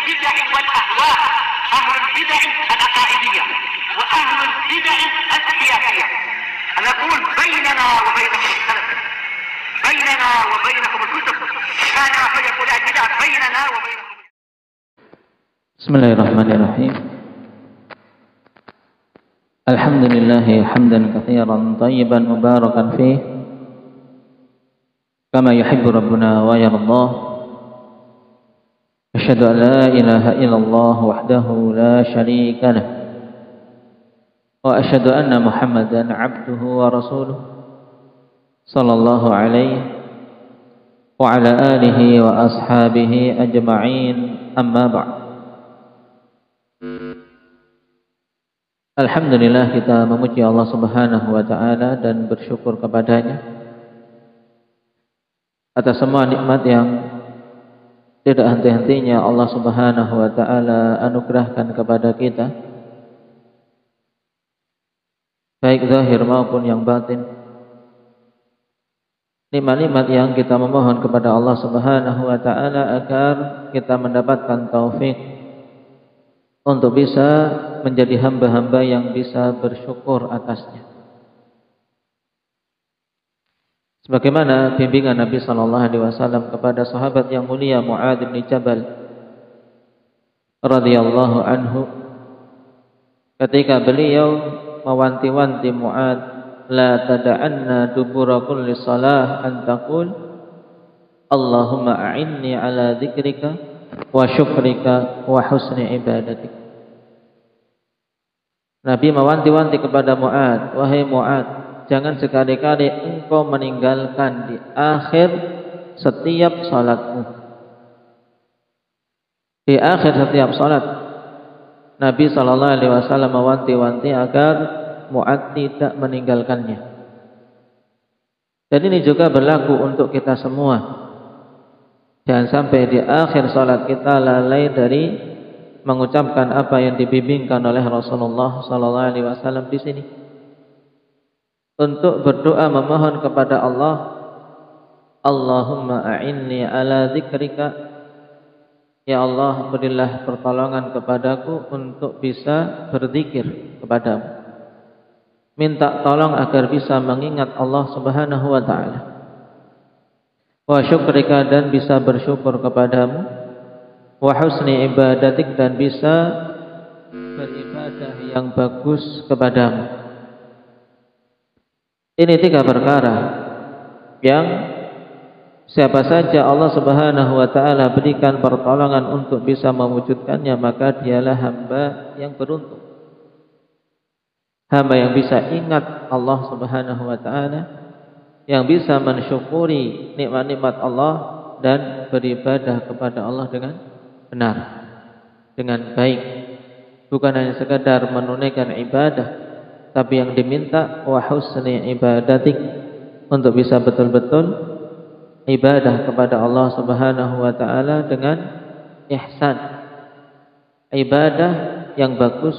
البدع والأهواء، أهل البدع العقائدية وأهل البدع السياسية. أنا أقول بيننا وبينكم السلف، بيننا وبينكم الكتب، كان فيقول البدع بيننا وبينكم. Bismillahirrahmanirrahim. Alhamdulillah hamdan katsiran thayyiban mubarakan fih kama yuhibbu rabbuna wa yardah. Asyhadu an la ilaha illallah wahdahu la syarika lah wa asyhadu anna Muhammadan abduhu wa rasuluh sallallahu alaihi wa ala alihi wa ashabihi ajma'in, amma ba'd. Alhamdulillah, kita memuji Allah Subhanahu wa taala dan bersyukur kepadanya atas semua nikmat yang tidak henti-hentinya Allah Subhanahu wa taala anugerahkan kepada kita, baik zahir maupun yang batin. Nikmat-nikmat yang kita memohon kepada Allah Subhanahu wa taala agar kita mendapatkan taufik untuk bisa menjadi hamba-hamba yang bisa bersyukur atasnya. Sebagaimana bimbingan Nabi sallallahu alaihi wasallam kepada sahabat yang mulia Mu'adz bin Jabal radhiyallahu anhu, ketika beliau mewanti-wanti Mu'adz, la tada'anna dubura kulli salah an taqul Allahumma a'inni ala dzikrika wa syukrika wa husni ibadatik. Nabi mewanti-wanti kepada Mu'adz, wahai Mu'adz, jangan sekali-kali engkau meninggalkan di akhir setiap salatmu. Di akhir setiap salat, Nabi sallallahu alaihi wasallam mewanti-wanti agar Mu'adz tidak meninggalkannya. Dan ini juga berlaku untuk kita semua. Jangan sampai di akhir salat kita lalai dari mengucapkan apa yang dibimbingkan oleh Rasulullah sallallahu alaihi wasallam di sini. Untuk berdoa memohon kepada Allah, Allahumma a'inni ala dzikrika. Ya Allah, berilah pertolongan kepadaku untuk bisa berzikir kepadamu. Minta tolong agar bisa mengingat Allah Subhanahu wa taala. Wa syukrika, dan bisa bersyukur kepadamu. Wa husni ibadatik, dan bisa beribadah yang bagus kepadamu. Ini tiga perkara yang siapa saja Allah Subhanahu wa taala berikan pertolongan untuk bisa mewujudkannya, maka dialah hamba yang beruntung. Hamba yang bisa ingat Allah Subhanahu wa taala, yang bisa mensyukuri nikmat-nikmat Allah dan beribadah kepada Allah dengan benar, dengan baik. Bukan hanya sekadar menunaikan ibadah, tapi yang diminta wa husni ibadatik, untuk bisa betul-betul ibadah kepada Allah Subhanahu wa taala dengan ihsan. Ibadah yang bagus,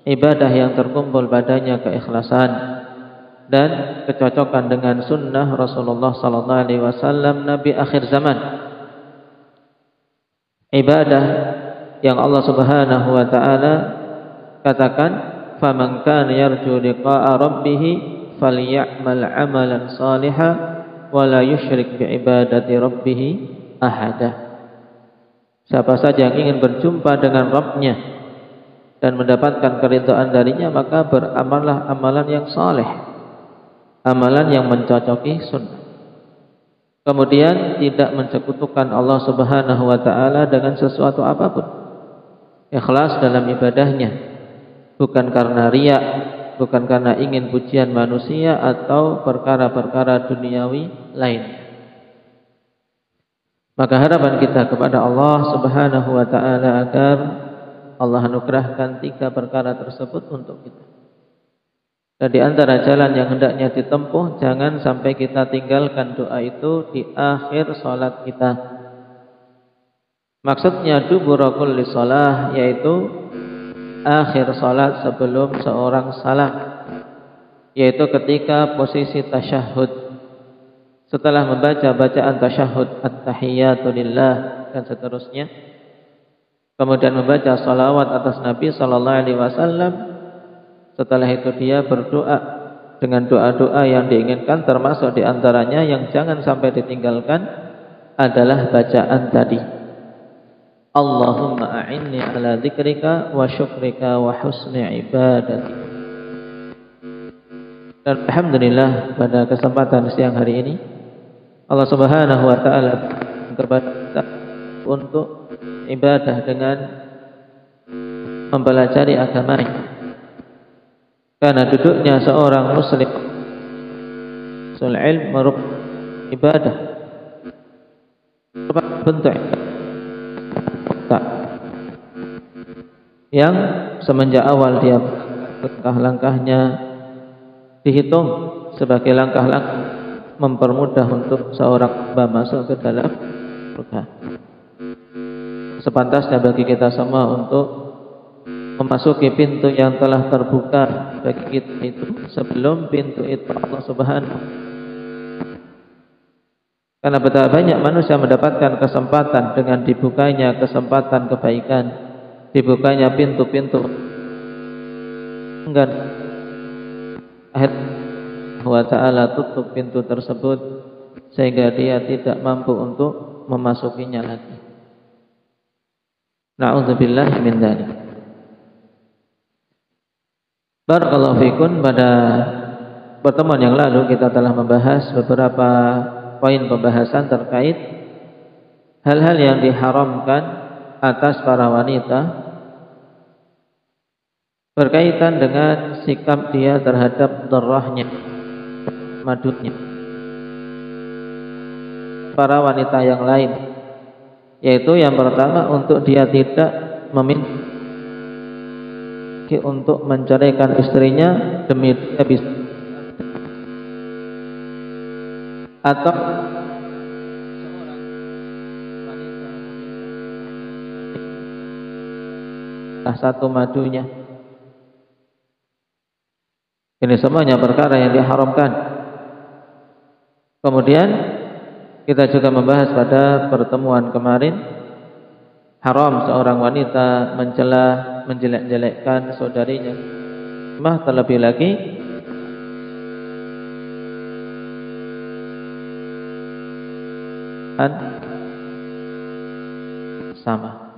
ibadah yang terkumpul padanya keikhlasan dan kecocokan dengan sunnah Rasulullah sallallahu alaihi wasallam, nabi akhir zaman. Ibadah yang Allah Subhanahu wa taala katakan, faman kana yarju liqa'a rabbih falyamal 'amalan shalihan wa la yusyrik bi ibadati rabbih ahada. Siapa saja yang ingin berjumpa dengan Rabb-Nya dan mendapatkan keridhaan darinya, maka beramallah amalan yang saleh, amalan yang mencocoki sunnah. Kemudian tidak mensekutukan Allah Subhanahu wa taala dengan sesuatu apapun. Ikhlas dalam ibadahnya, bukan karena riya, bukan karena ingin pujian manusia atau perkara-perkara duniawi lain. Maka harapan kita kepada Allah Subhanahu wa taala agar Allah anugerahkan tiga perkara tersebut untuk kita. Dan di antara jalan yang hendaknya ditempuh, jangan sampai kita tinggalkan doa itu di akhir salat kita. Maksudnya dubura kulli shalah, yaitu akhir salat sebelum seorang salam, yaitu ketika posisi tasyahud. Setelah membaca bacaan tasyahud, at-tahiyatu lillah dan seterusnya, kemudian membaca salawat atas Nabi sallallahu alaihi wasallam. Setelah itu dia berdoa dengan doa-doa yang diinginkan, termasuk diantaranya yang jangan sampai ditinggalkan adalah bacaan tadi. Allahumma a'inni ala dzikrika wa syukrika wa husni ibadati. Dan alhamdulillah pada kesempatan siang hari ini Allah Subhanahu wa taala kepada kita untuk ibadah dengan mempelajari agamanya. Karena duduknya seorang muslim sul ilm merupakan ibadah, merupakan bentuk yang semenjak awal dia langkah-langkahnya dihitung sebagai langkah-langkah mempermudah untuk seorang hamba masuk ke dalam surga. Sepantasnya bagi kita semua untuk memasuki pintu yang telah terbuka bagi kita itu sebelum pintu itu Allah Subhanahu. Karena betapa banyak manusia mendapatkan kesempatan dengan dibukanya kesempatan kebaikan, dibukanya pintu-pintu enggak akhir wa ta'ala tutup pintu tersebut sehingga dia tidak mampu untuk memasukinya lagi. Na'udzubillahi min dzalik. Barakallahu fikun. Pada pertemuan yang lalu kita telah membahas beberapa poin pembahasan terkait hal-hal yang diharamkan atas para wanita berkaitan dengan sikap dia terhadap darahnya, madunya, para wanita yang lain, yaitu yang pertama untuk dia tidak meminta untuk menceraikan istrinya demi dia bisa, atau satu madunya. Ini semuanya perkara yang diharamkan. Kemudian kita juga membahas pada pertemuan kemarin, haram seorang wanita mencela, menjelek-jelekkan saudarinya. Terlebih lagi sama.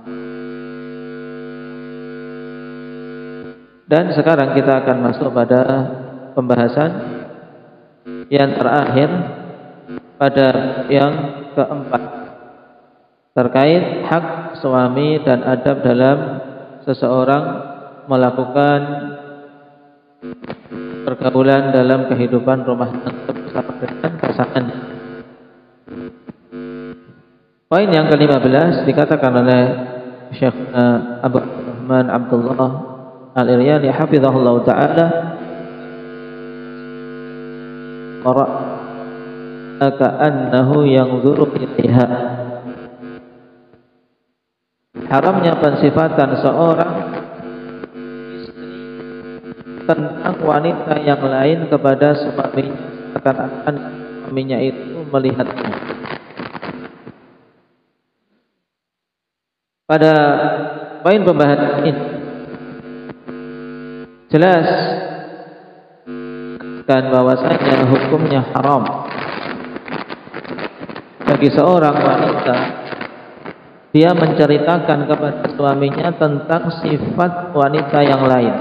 Dan sekarang kita akan masuk pada pembahasan yang terakhir pada yang keempat terkait hak suami dan adab dalam seseorang melakukan pergaulan dalam kehidupan rumah tangga bersama dengan pasangan. Poin yang ke-15 dikatakan oleh Syekh Abu Rahman Abdullah Al-Iryani hafizahullah ta'ala, ka'annahu yanzuru ilaiha. Haramnya pensifatan seorang istri tentang wanita yang lain kepada suaminya seakan-akan suaminya itu melihatnya. Pada poin pembahasan ini jelas kan bahwasanya hukumnya haram bagi seorang wanita dia menceritakan kepada suaminya tentang sifat wanita yang lain.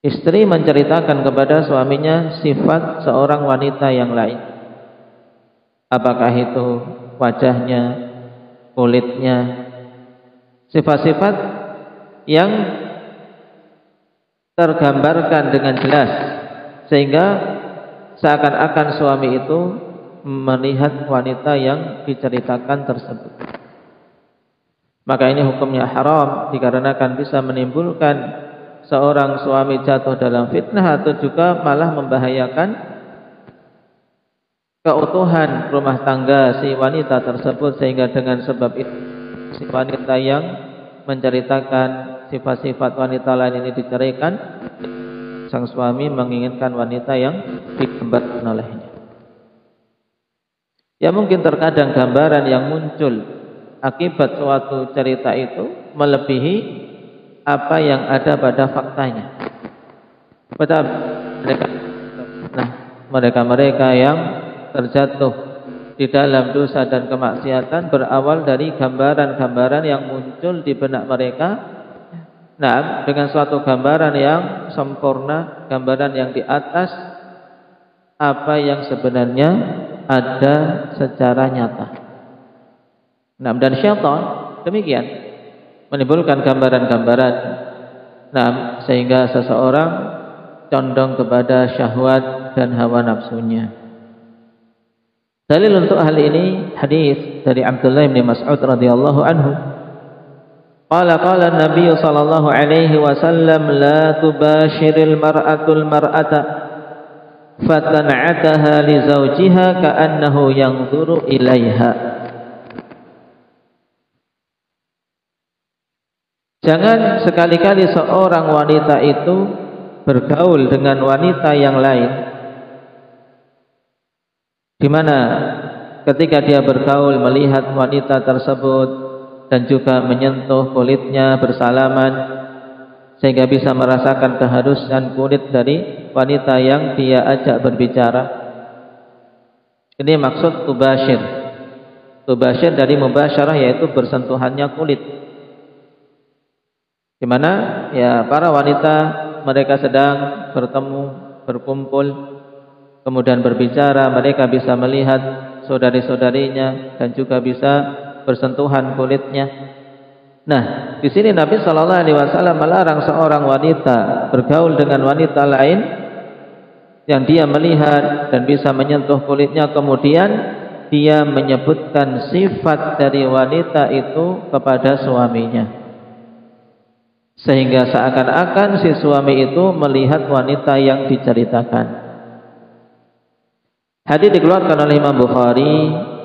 Istri menceritakan kepada suaminya sifat seorang wanita yang lain. Apakah itu wajahnya, kulitnya, sifat-sifat yang tergambarkan dengan jelas sehingga seakan-akan suami itu melihat wanita yang diceritakan tersebut. Maka ini hukumnya haram dikarenakan bisa menimbulkan seorang suami jatuh dalam fitnah atau juga malah membahayakan keutuhan rumah tangga si wanita tersebut, sehingga dengan sebab itu si wanita yang menceritakan sifat-sifat wanita lain ini diceraikan, sang suami menginginkan wanita yang digambarkan olehnya. Ya mungkin terkadang gambaran yang muncul akibat suatu cerita itu melebihi apa yang ada pada faktanya. Pada mereka yang terjatuh di dalam dosa dan kemaksiatan berawal dari gambaran-gambaran yang muncul di benak mereka. Nah, dengan suatu gambaran yang sempurna, gambaran yang di atas apa yang sebenarnya ada secara nyata. Nah, dan syaitan demikian menimbulkan gambaran-gambaran. Nah, sehingga seseorang condong kepada syahwat dan hawa nafsunya. Dalil untuk hal ini hadis dari Abdullah bin Mas'ud radhiyallahu anhu. Qala Nabi sallallahu alaihi wasallam la tubashiril mar'atul mar'ata fatan'ataha li zawjiha ka'annahu yanzuru ilaiha. Jangan sekali-kali seorang wanita itu bergaul dengan wanita yang lain, di mana ketika dia bergaul melihat wanita tersebut dan juga menyentuh kulitnya bersalaman sehingga bisa merasakan kehalusan kulit dari wanita yang dia ajak berbicara. Ini maksud tubashir. Tubashir dari mubasyarah, yaitu bersentuhannya kulit. Di mana ya para wanita mereka sedang bertemu, berkumpul, kemudian berbicara, mereka bisa melihat saudari-saudarinya dan juga bisa bersentuhan kulitnya. Nah, di sini Nabi Shallallahu Alaihi Wasallam melarang seorang wanita bergaul dengan wanita lain yang dia melihat dan bisa menyentuh kulitnya, kemudian dia menyebutkan sifat dari wanita itu kepada suaminya, sehingga seakan-akan si suami itu melihat wanita yang diceritakan. Hadis dikeluarkan oleh Imam Bukhari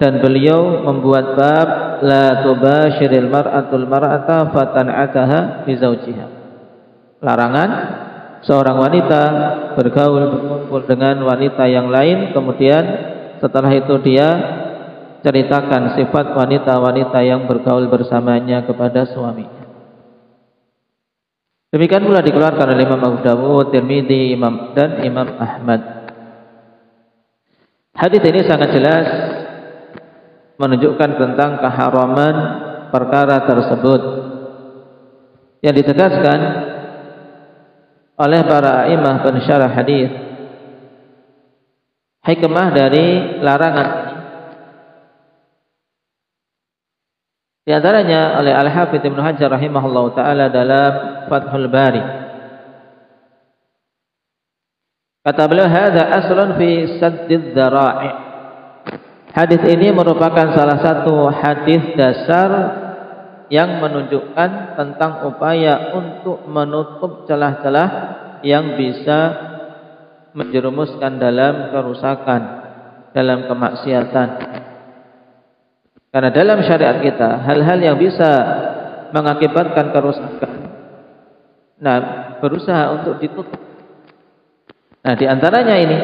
dan beliau membuat bab la tubashiril mar'atul mar'ata fatan'ataha bi zawjiha. Larangan seorang wanita bergaul berkumpul dengan wanita yang lain, kemudian setelah itu dia ceritakan sifat wanita-wanita yang bergaul bersamanya kepada suaminya. Demikian pula dikeluarkan oleh Imam Abu Dawud, Tirmidzi, Imam Ahmad. Hadis ini sangat jelas menunjukkan tentang keharaman perkara tersebut yang ditegaskan oleh para imam pensyarah hadis. Hikmah dari larangan di antaranya oleh Al-Hafidz Ibnu Hajar rahimahullahu taala dalam Fathul Bari. Kata beliau, hadza aslun fi saddid dzara'i. Hadis ini merupakan salah satu hadis dasar yang menunjukkan tentang upaya untuk menutup celah-celah yang bisa menjerumuskan dalam kerusakan, dalam kemaksiatan. Karena dalam syariat kita hal-hal yang bisa mengakibatkan kerusakan, nah, berusaha untuk ditutup. Nah, di antaranya ini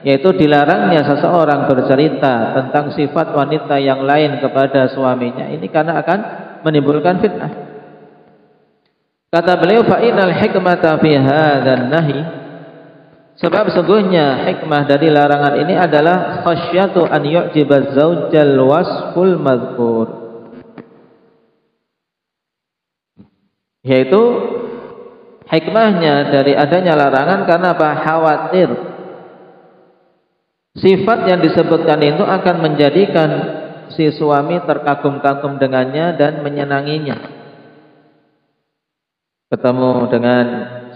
yaitu dilarangnya seseorang bercerita tentang sifat wanita yang lain kepada suaminya, ini karena akan menimbulkan fitnah. Kata beliau, fa innal hikmata fi hadzal nahi, sebab sesungguhnya hikmah dari larangan ini adalah khasyatu an yu'jiba zaujal wasful madhkur, yaitu hikmahnya dari adanya larangan karena apa? Khawatir sifat yang disebutkan itu akan menjadikan si suami terkagum-kagum dengannya dan menyenanginya. Ketemu dengan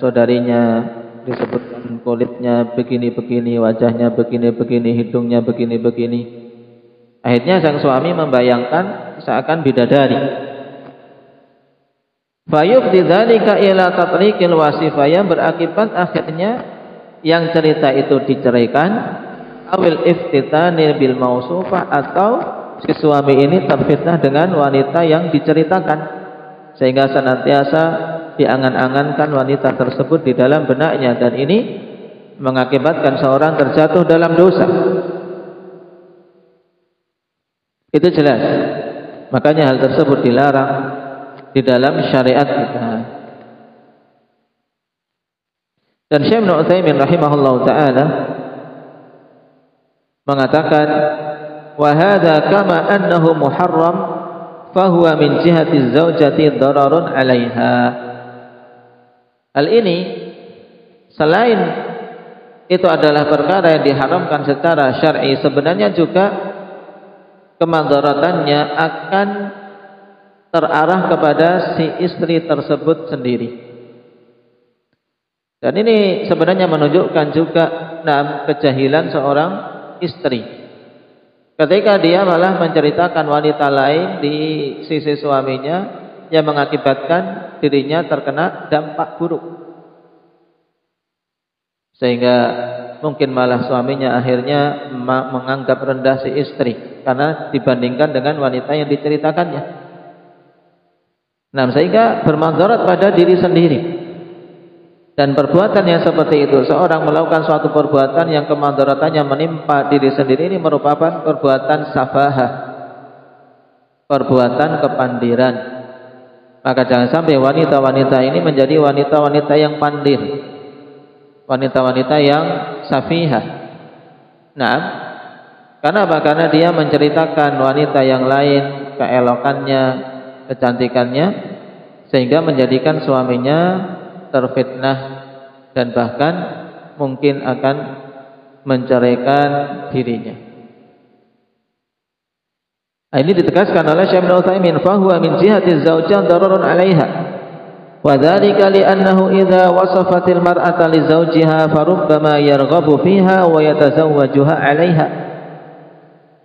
saudarinya disebutkan kulitnya begini-begini, wajahnya begini-begini, hidungnya begini-begini. Akhirnya sang suami membayangkan seakan bidadari. Fayufdi dzalika ila tatriqil wasifah, berakibat akhirnya yang cerita itu diceraikan, awil iftitani bil mausufah, atau si suami ini terfitnah dengan wanita yang diceritakan sehingga senantiasa diangan-angankan wanita tersebut di dalam benaknya, dan ini mengakibatkan seorang terjatuh dalam dosa. Itu jelas. Makanya hal tersebut dilarang di dalam syariat kita. Dan Syekh Ibnu Utsaimin rahimahullahu taala mengatakan, wa hadza kama annahu muharram fahuwa min jihati zaujati dararun 'alaiha. Hal ini selain itu adalah perkara yang diharamkan secara syar'i, sebenarnya juga kemadaratannya akan terarah kepada si istri tersebut sendiri. Dan ini sebenarnya menunjukkan juga kejahilan seorang istri. Ketika dia malah menceritakan wanita lain di sisi suaminya yang mengakibatkan dirinya terkena dampak buruk. Sehingga mungkin malah suaminya akhirnya menganggap rendah si istri karena dibandingkan dengan wanita yang diceritakannya. Sehingga bermadarat pada diri sendiri. Dan perbuatan yang seperti itu, seorang melakukan suatu perbuatan yang kemadaratannya menimpa diri sendiri, ini merupakan perbuatan safahah, perbuatan kepandiran. Maka jangan sampai wanita-wanita ini menjadi wanita-wanita yang pandir, wanita-wanita yang safihah. Karena apa? Karena dia menceritakan wanita yang lain, keelokannya, kecantikannya, sehingga menjadikan suaminya terfitnah dan bahkan mungkin akan menceraikan dirinya. Ini ditegaskan oleh Syekh Ibnu Utsaimin, fa huwa min jihati zaujah dararun 'alaiha. Wa dzalika li'annahu idza wasafatil mar'ata li zawjiha farubbama yarghabu fiha wa yatazawwajuha 'alaiha.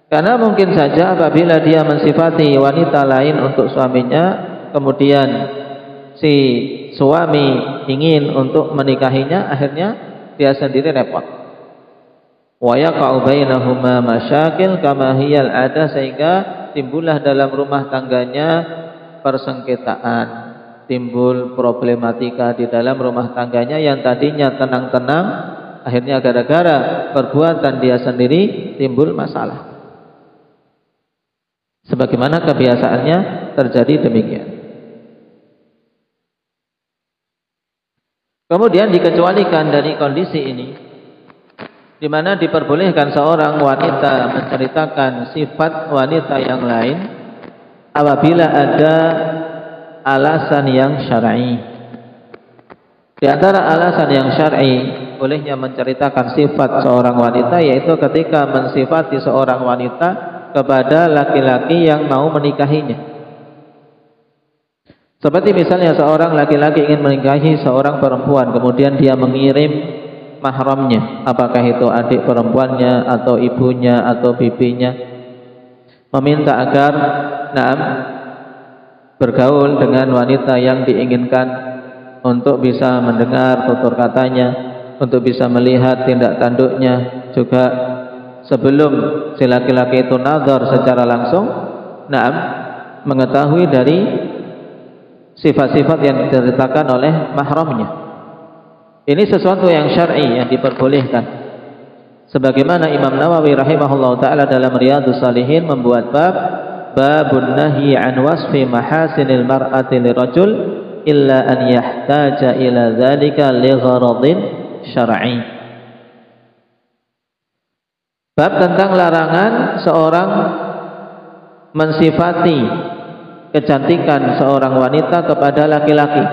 Karena mungkin saja apabila dia mensifati wanita lain untuk suaminya, kemudian si suami ingin untuk menikahinya, akhirnya dia sendiri repot. Wa yaqa'u bainahuma masyakil kama hiyal 'ada, sehingga timbullah dalam rumah tangganya persengketaan, timbul problematika di dalam rumah tangganya yang tadinya tenang-tenang, akhirnya gara-gara perbuatan dia sendiri timbul masalah. Sebagaimana kebiasaannya terjadi demikian. Kemudian dikecualikan dari kondisi ini, di mana diperbolehkan seorang wanita menceritakan sifat wanita yang lain apabila ada alasan yang syar'i. Di antara alasan yang syar'i bolehnya menceritakan sifat seorang wanita, yaitu ketika mensifati seorang wanita kepada laki-laki yang mau menikahinya. Seperti misalnya seorang laki-laki ingin menikahi seorang perempuan, kemudian dia mengirim mahramnya, apakah itu adik perempuannya atau ibunya atau bibinya, meminta agar bergaul dengan wanita yang diinginkan untuk bisa mendengar tutur katanya, untuk bisa melihat tindak tanduknya, juga sebelum si laki-laki itu nazar secara langsung, mengetahui dari sifat-sifat yang diceritakan oleh mahramnya. Ini sesuatu yang syar'i yang diperbolehkan. Sebagaimana Imam Nawawi rahimahullah ta'ala dalam Riyadhus Shalihin membuat babun nahyi an wasfi mahasinil mar'ati lirajul illa an yahtaja ila dzalika li gharadin syar'i. Bab tentang larangan seorang mensifati kecantikan seorang wanita kepada laki-laki,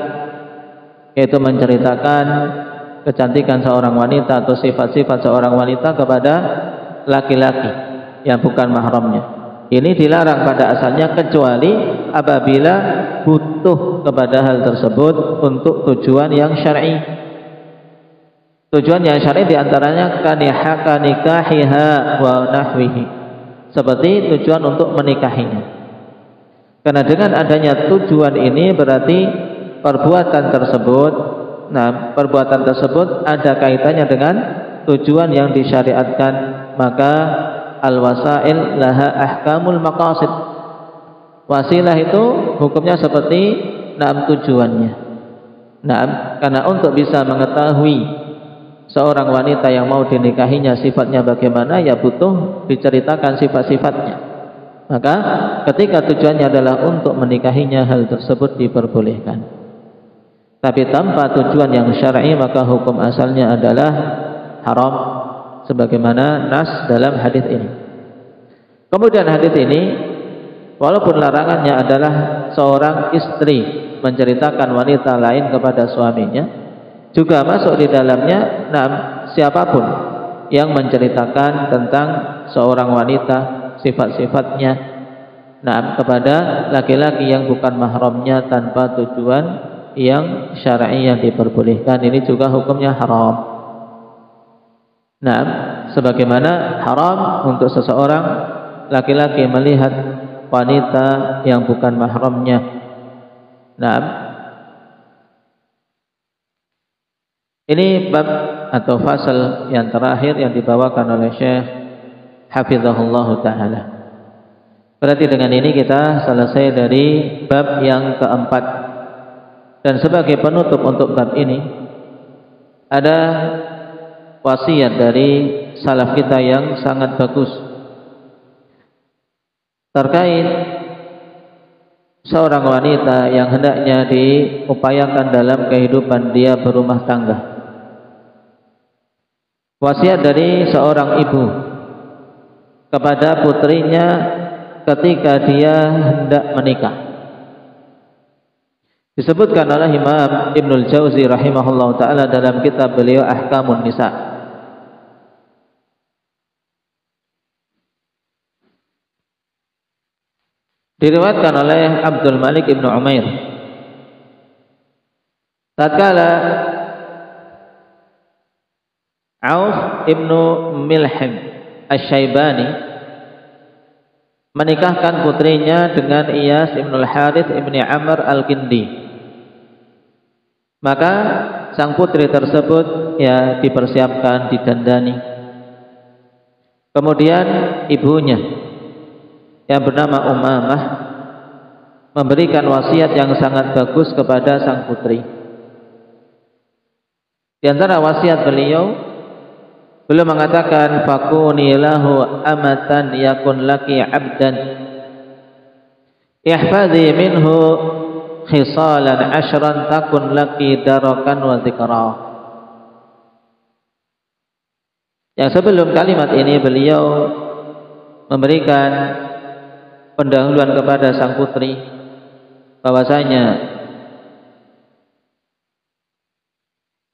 yaitu menceritakan kecantikan seorang wanita atau sifat-sifat seorang wanita kepada laki-laki yang bukan mahramnya. Ini dilarang pada asalnya, kecuali apabila butuh kepada hal tersebut untuk tujuan yang syar'i. Tujuan yang syar'i diantaranya kanikahiha wa nahwihi, seperti tujuan untuk menikahinya. Karena dengan adanya tujuan ini berarti perbuatan tersebut ada kaitannya dengan tujuan yang disyariatkan, maka al-wasail laha ahkamul maqasid. Wasilah itu hukumnya seperti tujuannya. Karena untuk bisa mengetahui seorang wanita yang mau dinikahinya sifatnya bagaimana, ya butuh diceritakan sifat-sifatnya. Maka ketika tujuannya adalah untuk menikahinya, hal tersebut diperbolehkan. Tapi tanpa tujuan yang syar'i, maka hukum asalnya adalah haram, sebagaimana nas dalam hadis ini. Kemudian hadis ini, walaupun larangannya adalah seorang istri menceritakan wanita lain kepada suaminya, juga masuk di dalamnya siapapun yang menceritakan tentang seorang wanita, sifat-sifatnya, kepada laki-laki yang bukan mahramnya tanpa tujuan yang syar'i yang diperbolehkan, ini juga hukumnya haram. Sebagaimana haram untuk seseorang laki-laki melihat wanita yang bukan mahramnya. Ini bab atau fasal yang terakhir yang dibawakan oleh Syekh hafizahullah ta'ala. Berarti dengan ini kita selesai dari bab yang keempat. Dan sebagai penutup untuk bab ini, ada wasiat dari salaf kita yang sangat bagus terkait seorang wanita yang hendaknya diupayakan dalam kehidupan dia berumah tangga. Wasiat dari seorang ibu kepada putrinya ketika dia hendak menikah. Disebutkan oleh Imam Ibnul Jauzi rahimahullah ta'ala dalam kitab beliau Ahkamun Nisa. Diriwayatkan oleh Abdul Malik Ibnu Umair, tatkala Auf Ibnu Milhim Asy-Syaibani menikahkan putrinya dengan Iyas Ibnul Harith Ibni Amr Al-Kindi, maka sang putri tersebut dipersiapkan, didandani. Kemudian ibunya yang bernama Umamah memberikan wasiat yang sangat bagus kepada sang putri. Di antara wasiat beliau mengatakan, fakuni lahu amatan yakun laki abdan ihfazi minhu khisalan ashran takun laki darakan wa zikra. Yang sebelum kalimat ini beliau memberikan pendahuluan kepada sang putri bahwasanya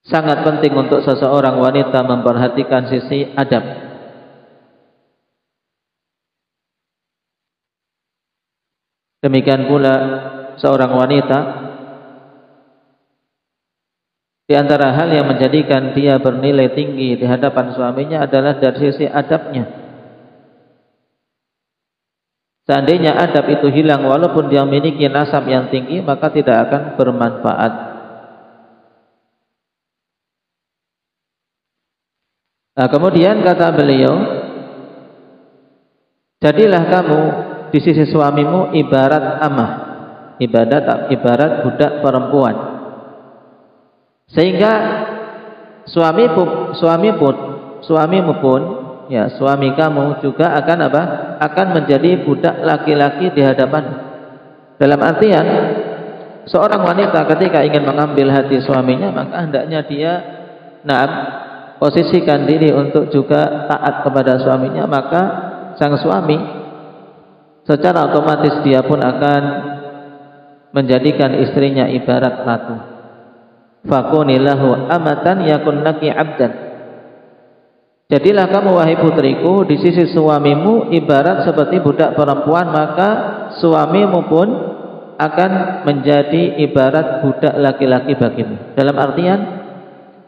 sangat penting untuk seseorang wanita memperhatikan sisi adab. Demikian pula seorang wanita, di antara hal yang menjadikan dia bernilai tinggi di hadapan suaminya adalah dari sisi adabnya. Seandainya adab itu hilang walaupun dia memiliki nasab yang tinggi, maka tidak akan bermanfaat. Nah, kemudian kata beliau, jadilah kamu di sisi suamimu ibarat amah, ibarat budak perempuan, sehingga suamimu pun suami kamu juga akan akan menjadi budak laki-laki di hadapan. Dalam artian, seorang wanita ketika ingin mengambil hati suaminya, maka hendaknya dia posisikan diri untuk juga taat kepada suaminya, maka sang suami secara otomatis dia pun akan menjadikan istrinya ibarat ratu. Fakunilahu amatan yakun laki abdan. Jadilah kamu wahai putriku di sisi suamimu ibarat seperti budak perempuan, maka suamimu pun akan menjadi ibarat budak laki-laki bagimu. Dalam artian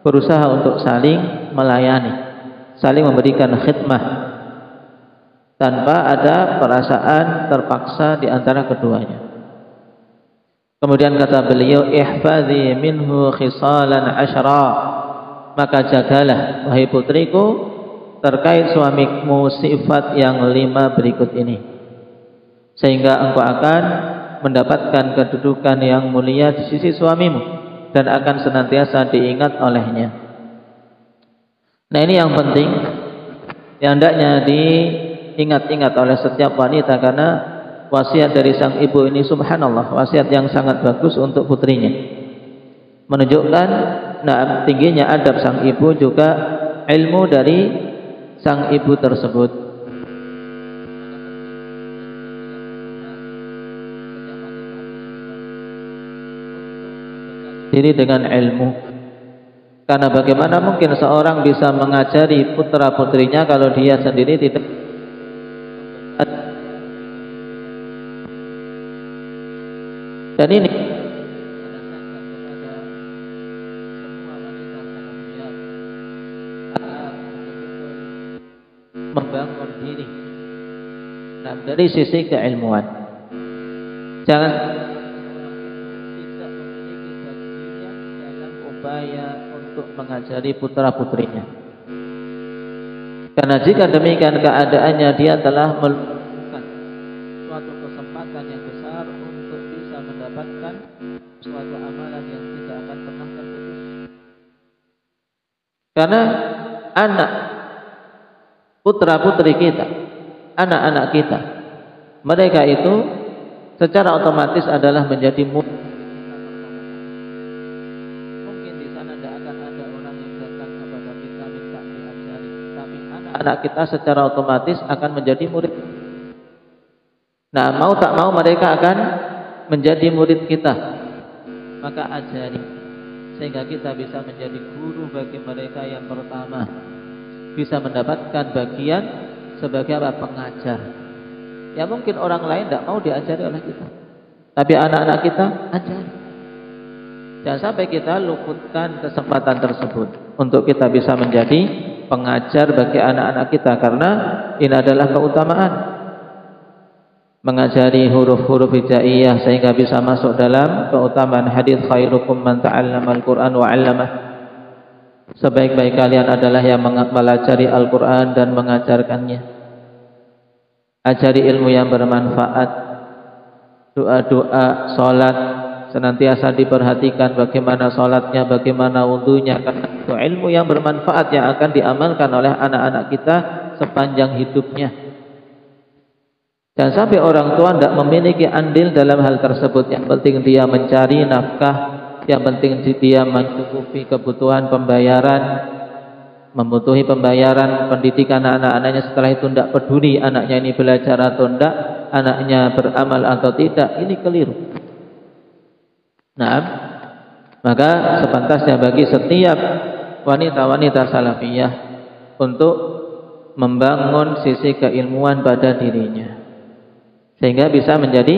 berusaha untuk saling melayani, saling memberikan khidmah tanpa ada perasaan terpaksa di antara keduanya. Kemudian kata beliau, ihfazi minhu khisalan asyra, maka jagalah wahai putriku terkait suamimu sifat yang 5 berikut ini, sehingga engkau akan mendapatkan kedudukan yang mulia di sisi suamimu dan akan senantiasa diingat olehnya. Nah, ini yang penting yang hendaknya diingat-ingat oleh setiap wanita, karena wasiat dari sang ibu ini subhanallah, wasiat yang sangat bagus untuk putrinya. Menunjukkan tingginya adab sang ibu, juga ilmu dari sang ibu tersebut. Diri dengan ilmu, karena bagaimana mungkin seorang bisa mengajari putra putrinya kalau dia sendiri tidak. Dan ini membangun diri dari sisi keilmuan. Jangan upaya untuk mengajari putra putrinya, karena jika demikian keadaannya dia telah melupakan suatu kesempatan yang besar untuk bisa mendapatkan suatu amalan yang tidak akan pernah terputus. Karena anak putra putri kita, anak-anak kita, mereka itu secara otomatis adalah menjadi murid. Anak kita secara otomatis akan menjadi murid. Nah, mau tak mau mereka akan menjadi murid kita. Maka ajari, sehingga kita bisa menjadi guru bagi mereka yang pertama, bisa mendapatkan bagian sebagai pengajar. Ya mungkin orang lain tidak mau diajari oleh kita, tapi anak-anak kita ajari. Jangan sampai kita luputkan kesempatan tersebut untuk kita bisa menjadi pengajar bagi anak-anak kita, karena ini adalah keutamaan. Mengajari huruf-huruf hijaiyah sehingga bisa masuk dalam keutamaan hadis khairukum man ta'allamal Qur'an wa 'allamah. Sebaik-baik kalian adalah yang mempelajari Al-Qur'an dan mengajarkannya. Ajari ilmu yang bermanfaat. Doa-doa, salat senantiasa diperhatikan bagaimana salatnya, bagaimana wudunya, karena itu ilmu yang bermanfaat yang akan diamalkan oleh anak-anak kita sepanjang hidupnya. Jangan sampai orang tua tidak memiliki andil dalam hal tersebut. Yang penting dia mencari nafkah, yang penting dia mencukupi kebutuhan pembayaran, membutuhi pembayaran pendidikan anak-anaknya. Setelah itu tidak peduli anaknya ini belajar atau tidak, anaknya beramal atau tidak. Ini keliru. Nah, maka sepantasnya bagi setiap wanita-wanita salafiyah untuk membangun sisi keilmuan pada dirinya, sehingga bisa menjadi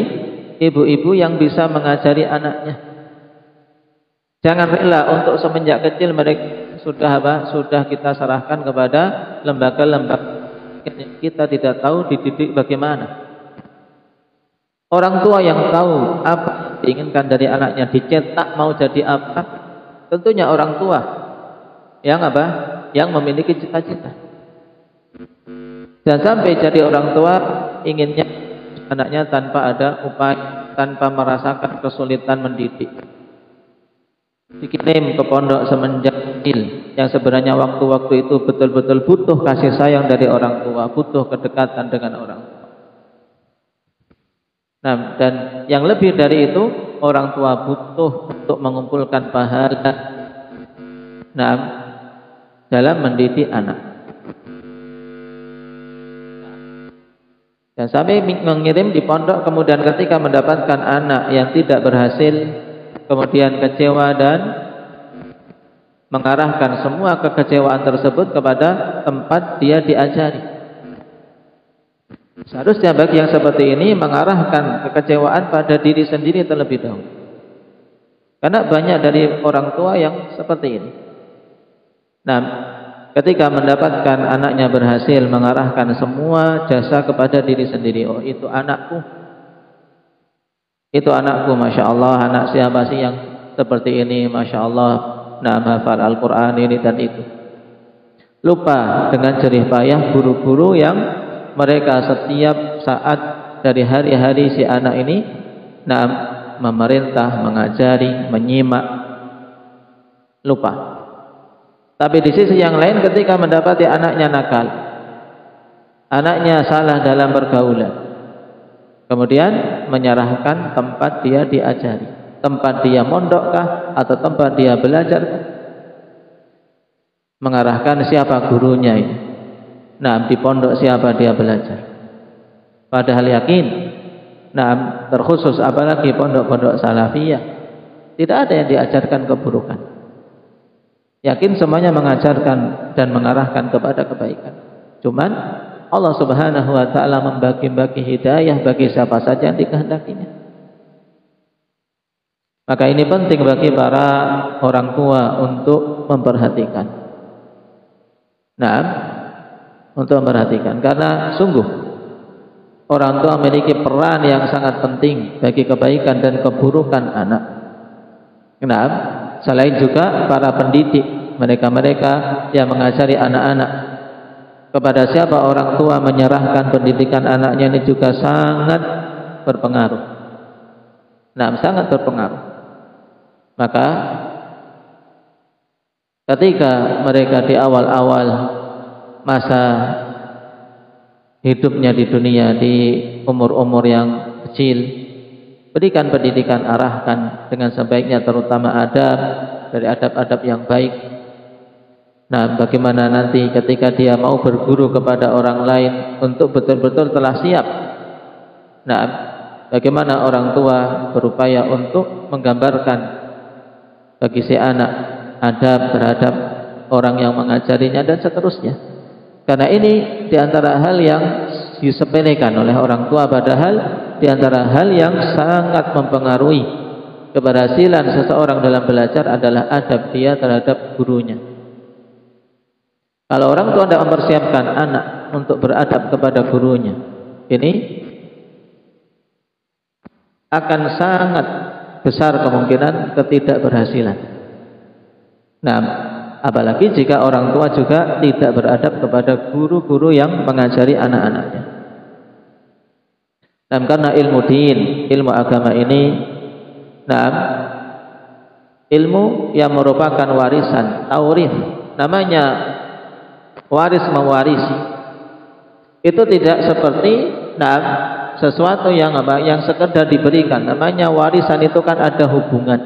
ibu-ibu yang bisa mengajari anaknya. Jangan rela untuk semenjak kecil mereka sudah kita serahkan kepada lembaga-lembaga kita tidak tahu dididik bagaimana. Orang tua yang tahu apa diinginkan dari anaknya, dicetak mau jadi apa, tentunya orang tua yang yang memiliki cita-cita. Jangan sampai jadi orang tua inginnya anaknya tanpa ada upaya, tanpa merasakan kesulitan mendidik. Dikirim ke pondok semenjak kecil, yang sebenarnya waktu-waktu itu betul-betul butuh kasih sayang dari orang tua, butuh kedekatan dengan orang tua. Nah, dan yang lebih dari itu, orang tua butuh untuk mengumpulkan pahala dalam mendidik anak. Dan sampai mengirim di pondok, kemudian ketika mendapatkan anak yang tidak berhasil, kemudian kecewa dan mengarahkan semua kekecewaan tersebut kepada tempat dia diajari. Seharusnya bagi yang seperti ini mengarahkan kekecewaan pada diri sendiri terlebih dahulu. Karena banyak dari orang tua yang seperti ini. Nah, ketika mendapatkan anaknya berhasil, mengarahkan semua jasa kepada diri sendiri. Oh, itu anakku. Itu anakku, Masya Allah. Anak siapa sih yang seperti ini, Masya Allah. Nah, hafal Al-Quran ini dan itu. Lupa dengan jerih payah guru-guru yang mereka setiap saat dari hari-hari si anak ini memerintah, mengajari, menyimak. Lupa. Tapi di sisi yang lain ketika mendapati anaknya nakal, anaknya salah dalam pergaulan, kemudian menyerahkan tempat dia diajari, tempat dia mondokkah atau tempat dia belajar, mengarahkan siapa gurunya ini. Nah, di pondok siapa dia belajar. Padahal yakin, nah, terkhusus apalagi pondok-pondok salafiyah, tidak ada yang diajarkan keburukan. Yakin semuanya mengajarkan dan mengarahkan kepada kebaikan. Cuman Allah Subhanahu wa taala membagi-bagi hidayah bagi siapa saja yang dikehendakinya. Maka ini penting bagi para orang tua untuk memperhatikan. Nah, untuk memperhatikan, karena sungguh orang tua memiliki peran yang sangat penting bagi kebaikan dan keburukan anak. Nah, selain juga para pendidik, mereka-mereka yang mengajari anak-anak, kepada siapa orang tua menyerahkan pendidikan anaknya ini juga sangat berpengaruh. Nah, sangat berpengaruh. Maka ketika mereka di awal-awal masa hidupnya di dunia, di umur-umur yang kecil, berikan pendidikan, arahkan dengan sebaiknya, terutama adab, dari adab-adab yang baik. Nah, bagaimana nanti ketika dia mau berguru kepada orang lain untuk betul-betul telah siap. Nah, bagaimana orang tua berupaya untuk menggambarkan bagi si anak adab terhadap orang yang mengajarinya dan seterusnya. Karena ini diantara hal yang disepelekan oleh orang tua, padahal diantara hal yang sangat mempengaruhi keberhasilan seseorang dalam belajar adalah adab dia terhadap gurunya. Kalau orang tua tidak mempersiapkan anak untuk beradab kepada gurunya, ini akan sangat besar kemungkinan ketidakberhasilan. Nah, apalagi jika orang tua juga tidak beradab kepada guru-guru yang mengajari anak-anaknya. Dan karena ilmu din, ilmu agama ini, nah, ilmu yang merupakan warisan, taurith, namanya waris mewarisi. Itu tidak seperti, nah, sesuatu yang apa, yang sekedar diberikan. Namanya warisan itu kan ada hubungan.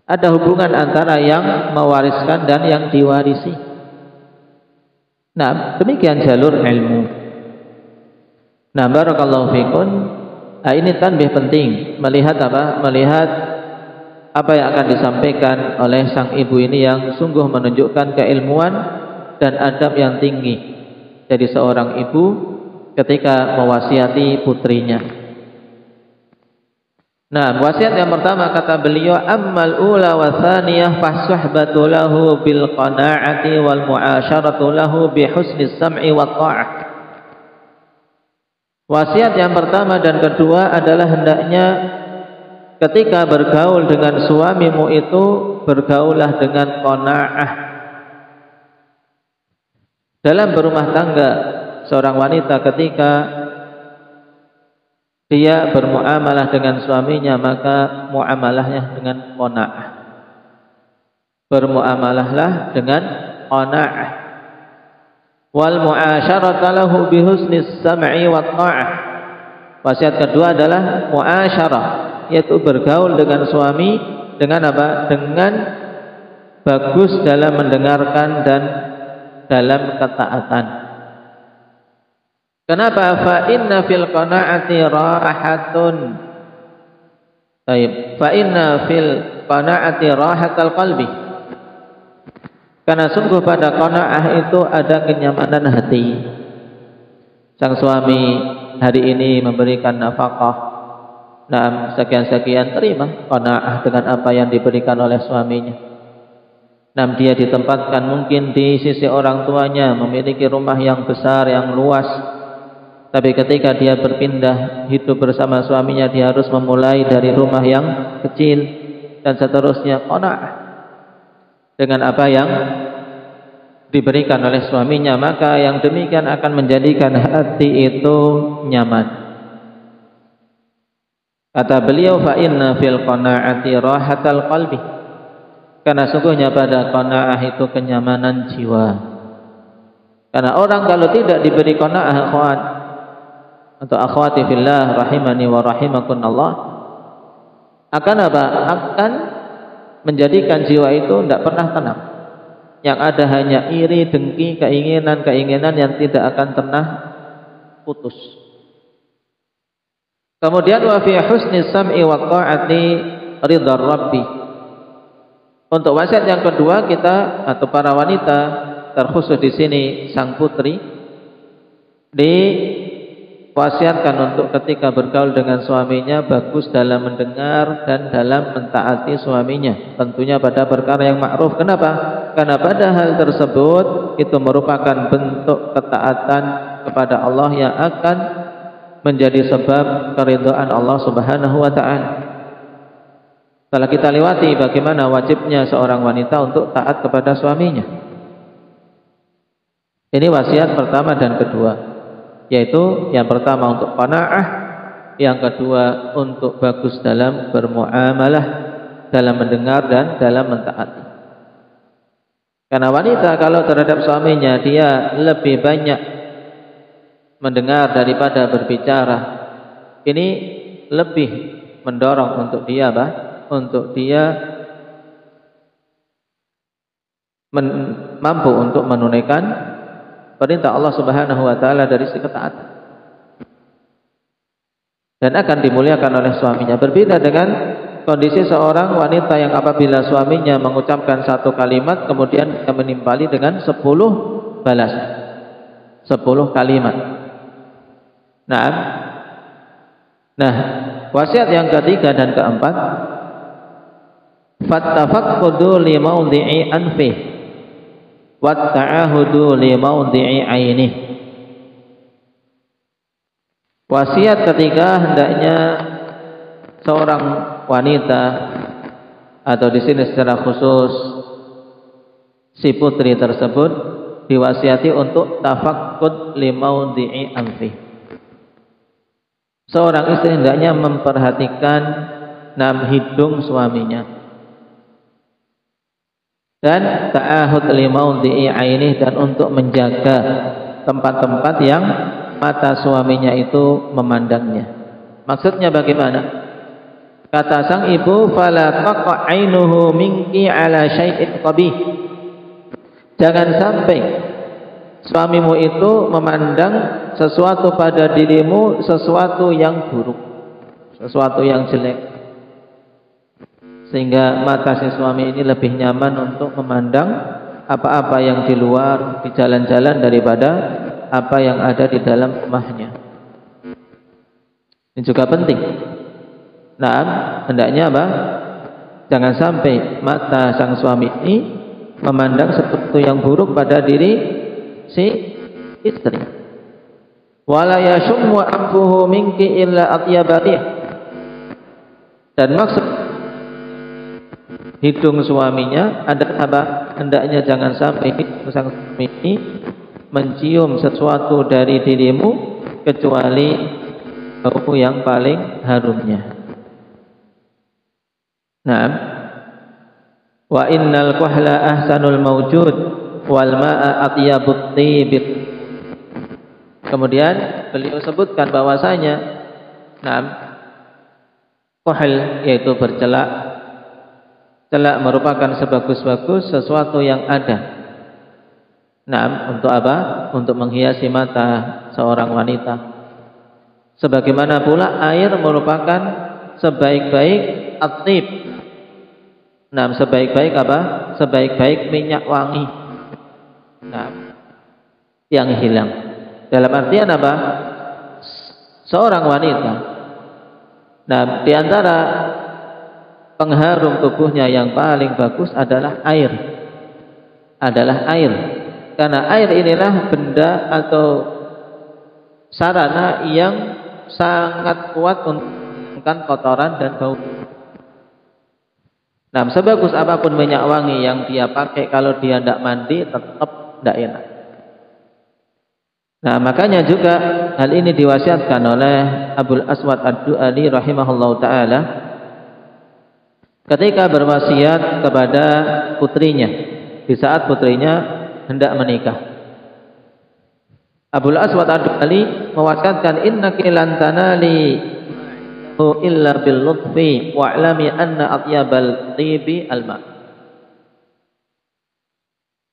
Ada hubungan antara yang mewariskan dan yang diwarisi. Nah, demikian jalur ilmu. Nah, barakallahu fikun. Nah, ini tanbih penting melihat apa? Melihat apa yang akan disampaikan oleh sang ibu ini yang sungguh menunjukkan keilmuan dan adab yang tinggi dari seorang ibu ketika mewasiati putrinya. Nah, wasiat yang pertama kata beliau, ammal ula wa tsaniyah fasuhbatu lahu bil qana'ati wal mu'asyaratu lahu bi husnis sam'i wa ta'ah. Wasiat yang pertama dan kedua adalah hendaknya ketika bergaul dengan suamimu itu bergaulah dengan qanaah. Dalam berumah tangga, seorang wanita ketika dia bermuamalah dengan suaminya, maka muamalahnya dengan qanaah. Bermuamalahlah dengan qanaah. Wal mu'asyaratu lahu bi husnis sam'i wa ta'ah. Wasiat kedua adalah mu'asyarah, yaitu bergaul dengan suami dengan apa? Dengan bagus dalam mendengarkan dan dalam ketaatan. Kenapa? Fa inna fil qanaati rahatun. Baik, fa inna fil qanaati rahatal qalbi. Karena sungguh pada qanaah itu ada kenyamanan hati. Sang suami hari ini memberikan nafkah, nah sekian-sekian, terima qanaah dengan apa yang diberikan oleh suaminya. Nah, dia ditempatkan mungkin di sisi orang tuanya, memiliki rumah yang besar, yang luas. Tapi ketika dia berpindah hidup bersama suaminya, dia harus memulai dari rumah yang kecil dan seterusnya. Qanaah dengan apa yang diberikan oleh suaminya, maka yang demikian akan menjadikan hati itu nyaman. Kata beliau, fa inna fil qanaati rahatal qalbi. Karena sungguhnya pada qanaah itu kenyamanan jiwa. Karena orang kalau tidak diberi qanaah, akhwat atau akhwati fillah rahimani wa rahimakumullah, akan apa? Akan menjadikan jiwa itu tidak pernah tenang. Yang ada hanya iri, dengki, keinginan-keinginan yang tidak akan pernah putus. Kemudian wa fi husni sam'i wa ta'ati ridhar rabbi. Untuk wasiat yang kedua, kita atau para wanita, terkhusus di sini sang putri, diwasiatkan untuk ketika bergaul dengan suaminya bagus dalam mendengar dan dalam mentaati suaminya, tentunya pada perkara yang ma'ruf. Kenapa? Karena pada hal tersebut itu merupakan bentuk ketaatan kepada Allah yang akan menjadi sebab keridhaan Allah Subhanahu wa taala. Setelah kita lewati bagaimana wajibnya seorang wanita untuk taat kepada suaminya. Ini wasiat pertama dan kedua, yaitu yang pertama untuk qanaah, yang kedua untuk bagus dalam bermuamalah, dalam mendengar dan dalam mentaati. Karena wanita kalau terhadap suaminya dia lebih banyak mendengar daripada berbicara, ini lebih mendorong untuk dia untuk dia mampu untuk menunaikan perintah Allah Subhanahu wa taala dari segi ketaatan, dan akan dimuliakan oleh suaminya. Berbeda dengan kondisi seorang wanita yang apabila suaminya mengucapkan satu kalimat kemudian dia menimpali dengan 10 balasan, 10 kalimat. Nah, wasiat yang ketiga dan keempat, fattafaqqudu li mawdi'i anfih wa ta'ahudu li mawdi'i ainih. Wasiat ketiga, hendaknya seorang wanita atau di sini secara khusus si putri tersebut diwasiati untuk tafakkud li mawdi'i anfih. Seorang istri hendaknya memperhatikan hidung suaminya, dan ta'ahud li mawdi'i ainih, dan untuk menjaga tempat-tempat yang mata suaminya itu memandangnya. Maksudnya bagaimana? Kata sang ibu, fala taqa ainuhu minki ala syai'in qabih. Jangan sampai suamimu itu memandang sesuatu pada dirimu, sesuatu yang buruk, sesuatu yang jelek, sehingga mata si suami ini lebih nyaman untuk memandang apa-apa yang di luar, di jalan-jalan, daripada apa yang ada di dalam rumahnya. Ini juga penting. Nah, hendaknya apa? Jangan sampai mata sang suami ini memandang sesuatu yang buruk pada diri si istri. Wala yashummu anfuhu minki illa atyabatih. Dan maksud hidung suaminya adalah apa? Hendaknya jangan sampai hidung sang suami ini mencium sesuatu dari dirimu kecuali bau yang paling harumnya. Naam. Wa innal kuhla ahsanul mawjud wal ma'a atyabut tibit. Kemudian beliau sebutkan bahwasanya kuhl yaitu bercelak. Celak merupakan sebagus-bagus sesuatu yang ada. Untuk apa? Untuk menghiasi mata seorang wanita. Sebagaimana pula air merupakan sebaik-baik at-tib. Sebaik-baik apa? Sebaik-baik minyak wangi. Yang hilang. Dalam artian apa? Seorang wanita. Di antara pengharum tubuhnya yang paling bagus adalah air. Karena air inilah benda atau sarana yang sangat kuat untuk menghilangkan kotoran dan bau. Sebagus apapun minyak wangi yang dia pakai, kalau dia tidak mandi tetap tidak enak. Makanya juga hal ini diwasiatkan oleh Abul Aswad Ad-Du'ali rahimahullahu ta'ala ketika berwasiat kepada putrinya di saat putrinya hendak menikah. Abul Aswad Ad-Du'ali mewasiatkan innaki lan tanali illa bil lutfi wa'lami anna atyabal tibi al-ma.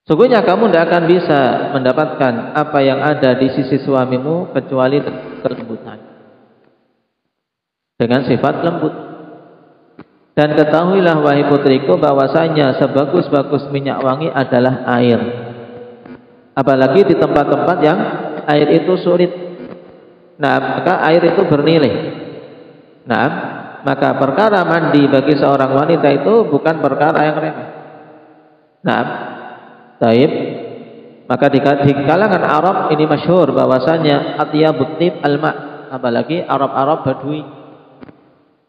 Sungguhnya kamu tidak akan bisa mendapatkan apa yang ada di sisi suamimu kecuali kelembutan, dengan sifat lembut. Dan ketahuilah wahai putriku bahwasanya sebagus-bagus minyak wangi adalah air. Apalagi di tempat-tempat yang air itu sulit. Nah, maka air itu bernilai. Nah, maka perkara mandi bagi seorang wanita itu bukan perkara yang remeh. Nah, taib. Maka di kalangan Arab ini masyhur bahwasanya atyabut tib al-ma, apalagi Arab-Arab Badui.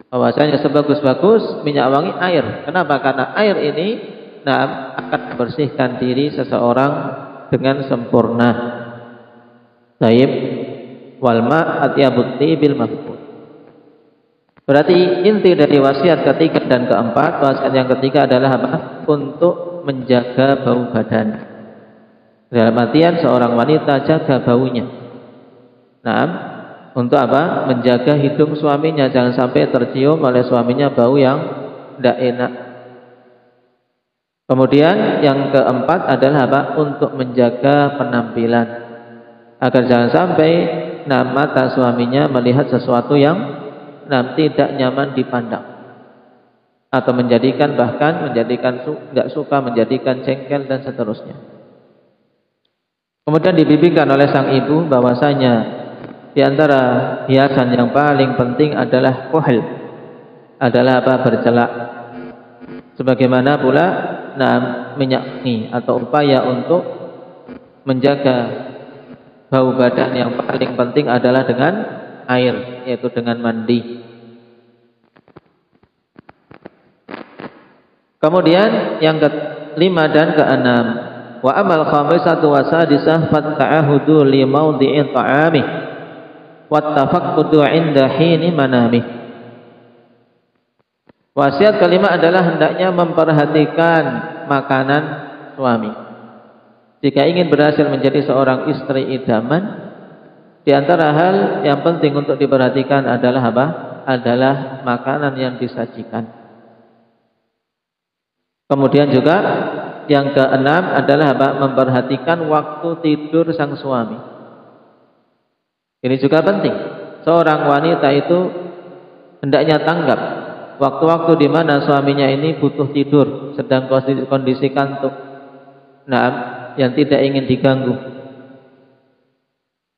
Bahwasanya sebagus-bagus minyak wangi air. Kenapa? Karena air ini akan membersihkan diri seseorang dengan sempurna. Taib wal ma atyabut tibil mafqud. Berarti inti dari wasiat ketiga dan keempat, wasiat yang ketiga adalah apa? Untuk menjaga bau badan. Dalam artian seorang wanita jaga baunya. Untuk apa? Menjaga hidung suaminya, jangan sampai tercium oleh suaminya bau yang tidak enak. Kemudian yang keempat adalah apa? Untuk menjaga penampilan, agar jangan sampai mata suaminya melihat sesuatu yang tidak nyaman dipandang, atau bahkan menjadikan tidak suka, menjadikan jengkel dan seterusnya. Kemudian dibimbingkan oleh sang ibu bahwasanya di antara hiasan yang paling penting adalah kuhl, adalah apa? Bercelak. Sebagaimana pula minyak wangi atau upaya untuk menjaga bau badan yang paling penting adalah dengan air, yaitu dengan mandi. Kemudian yang kelima dan keenam, wa amal khamisatu wa sadisah fatta'ahudu li mawdi'i ta'amih wattafaqqudu 'inda hini manamih. Wasiat kelima adalah hendaknya memperhatikan makanan suami. Jika ingin berhasil menjadi seorang istri idaman, di antara hal yang penting untuk diperhatikan adalah apa? Adalah makanan yang disajikan. Kemudian juga yang keenam adalah apa? Memperhatikan waktu tidur sang suami. Ini juga penting. Seorang wanita itu hendaknya tanggap waktu-waktu di mana suaminya ini butuh tidur, sedang kondisi kantuk, yang tidak ingin diganggu.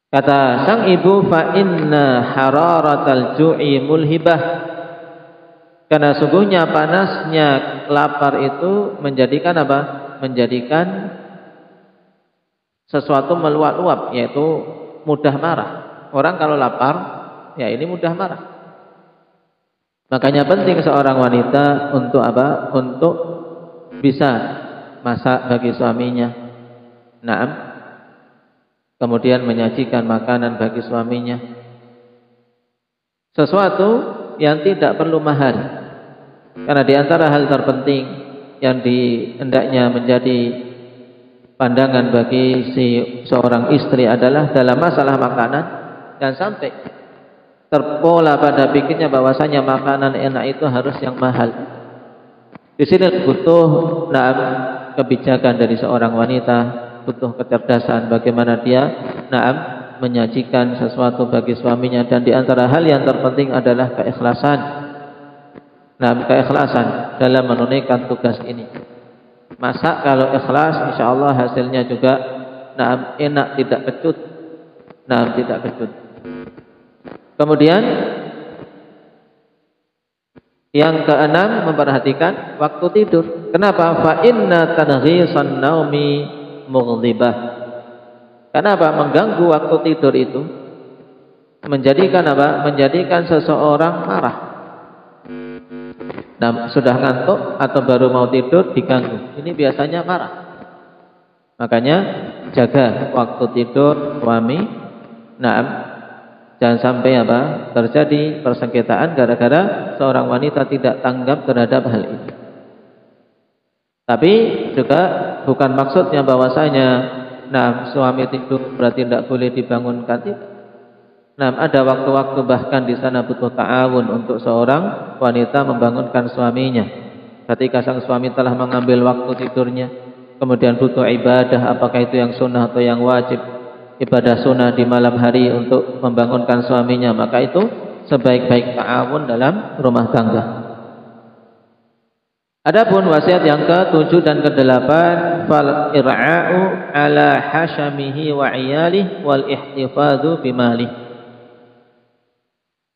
Kata sang ibu, fa inna hararatal ju'i mulhibah, karena sungguhnya panasnya lapar itu menjadikan apa? Menjadikan sesuatu meluap-luap, yaitu mudah marah. Orang kalau lapar, ya ini mudah marah. Makanya penting seorang wanita untuk apa? Untuk bisa masak bagi suaminya. Kemudian menyajikan makanan bagi suaminya. Sesuatu yang tidak perlu mahar. Karena di antara hal terpenting yang hendaknya menjadi pandangan bagi seorang istri adalah dalam masalah makanan, dan sampai terpola pada pikirnya bahwasanya makanan enak itu harus yang mahal. Di sini butuh kebijakan dari seorang wanita, butuh kecerdasan bagaimana dia menyajikan sesuatu bagi suaminya, dan di antara hal yang terpenting adalah keikhlasan. Keikhlasan dalam menunaikan tugas ini. Masak kalau ikhlas, insya Allah hasilnya juga enak, tidak kecut. Tidak kecut. Kemudian yang keenam, memperhatikan waktu tidur. Kenapa? Fa inna tadghisan naumi mughdibah. Kenapa? Mengganggu waktu tidur itu menjadikan apa? Menjadikan seseorang marah. Sudah ngantuk atau baru mau tidur diganggu, ini biasanya marah. Makanya jaga waktu tidur suami. Jangan sampai apa? Terjadi persengketaan gara-gara seorang wanita tidak tanggap terhadap hal ini. Tapi juga bukan maksudnya bahwasanya suami tidur berarti tidak boleh dibangunkan. Nah, ada waktu-waktu bahkan di sana butuh ta'awun untuk seorang wanita membangunkan suaminya. Ketika sang suami telah mengambil waktu tidurnya, kemudian butuh ibadah, apakah itu yang sunnah atau yang wajib, ibadah sunnah di malam hari untuk membangunkan suaminya, maka itu sebaik-baik ta'awun dalam rumah tangga. Adapun wasiat yang ke-7 dan ke-8, fal ir'a'u ala hashamihi wa iyalihi wal ihtifadhu bimalihi.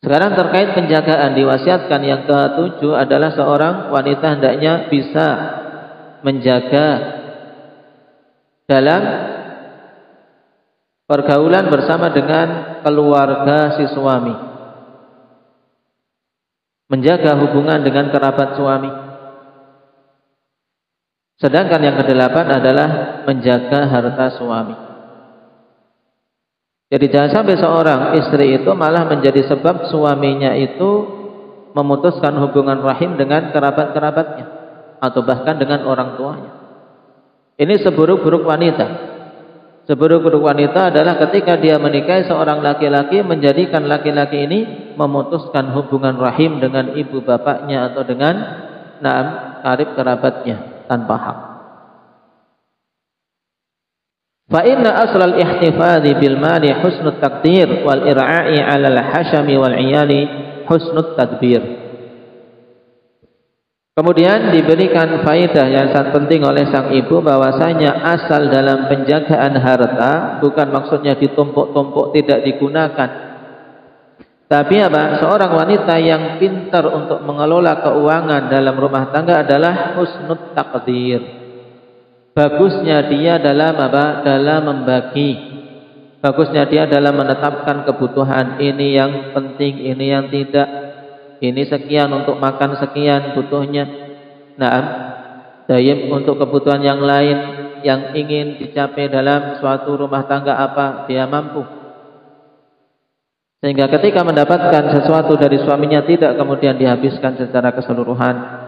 Sekarang terkait penjagaan, diwasiatkan yang ke-7 adalah seorang wanita hendaknya bisa menjaga dalam pergaulan bersama dengan keluarga si suami, menjaga hubungan dengan kerabat suami. Sedangkan yang ke-8 adalah menjaga harta suami. Jadi jangan sampai seorang istri itu malah menjadi sebab suaminya itu memutuskan hubungan rahim dengan kerabat-kerabatnya atau bahkan dengan orang tuanya. Ini seburuk-buruk wanita. Seburuk-buruk wanita adalah ketika dia menikahi seorang laki-laki, menjadikan laki-laki ini memutuskan hubungan rahim dengan ibu bapaknya atau dengan karib kerabatnya tanpa hak. Fa inna aslal ihtifadhi bil mali husnut taqdir wal ir'a'i 'ala al hashami wal 'iyali husnut tadbir. Kemudian diberikan faedah yang sangat penting oleh sang ibu bahwasanya asal dalam penjagaan harta bukan maksudnya ditumpuk-tumpuk tidak digunakan. Tapi apa? Seorang wanita yang pintar untuk mengelola keuangan dalam rumah tangga adalah husnut taqdir. Bagusnya dia dalam apa? Dalam membagi. Bagusnya dia dalam menetapkan kebutuhan. Ini yang penting, ini yang tidak. Ini sekian untuk makan, sekian butuhnya. Dayim untuk kebutuhan yang lain yang ingin dicapai dalam suatu rumah tangga apa dia mampu. Sehingga ketika mendapatkan sesuatu dari suaminya tidak kemudian dihabiskan secara keseluruhan.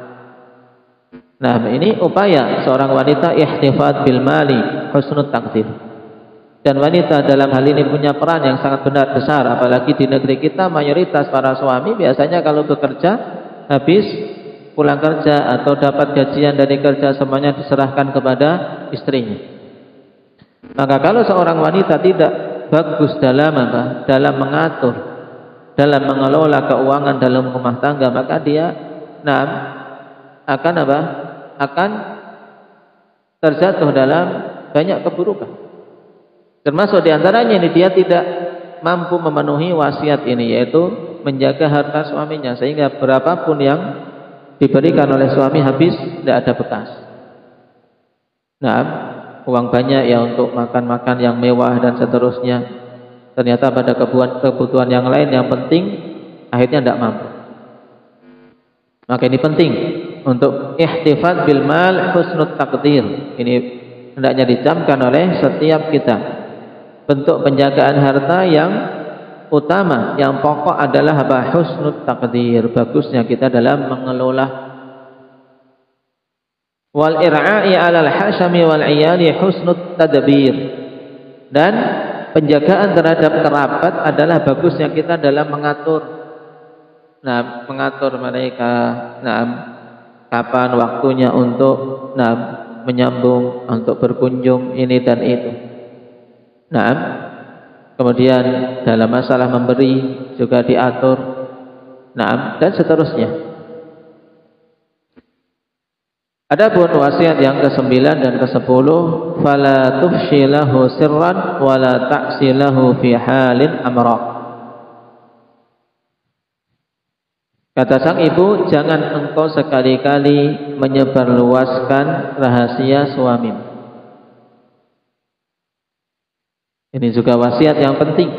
Ini upaya seorang wanita ihtifadz bil mali husnut taqdir. Dan wanita dalam hal ini punya peran yang sangat besar, apalagi di negeri kita mayoritas para suami biasanya kalau bekerja habis pulang kerja atau dapat gajian dari kerja semuanya diserahkan kepada istrinya. Maka kalau seorang wanita tidak bagus dalam dalam mengatur, dalam mengelola keuangan dalam rumah tangga, maka dia akan terjatuh dalam banyak keburukan. Termasuk diantaranya ini dia tidak mampu memenuhi wasiat ini, yaitu menjaga harta suaminya, sehingga berapapun yang diberikan oleh suami habis tidak ada bekas. Uang banyak ya untuk makan-makan yang mewah dan seterusnya, ternyata pada kebutuhan yang lain yang penting akhirnya tidak mampu. Maka ini penting untuk ihtifadz bil mal husnut taqdir. Ini hendaknya dicamkan oleh setiap kita. Bentuk penjagaan harta yang utama, yang pokok adalah husnut taqdir, bagusnya kita dalam mengelola. Wal ir'a'i 'alal hashami wal 'iyali husnut tadbir. Dan penjagaan terhadap kerabat adalah bagusnya kita dalam mengatur. Mengatur mereka, kapan waktunya untuk menyambung, untuk berkunjung ini dan itu. Kemudian dalam masalah memberi juga diatur, dan seterusnya. Adapun wasiat yang ke-9 dan ke-10, fala tufshi lahu sirran wala ta'si lahu fi halin amra. Kata sang ibu, jangan engkau sekali-kali menyebarluaskan rahasia suamimu. Ini juga wasiat yang penting.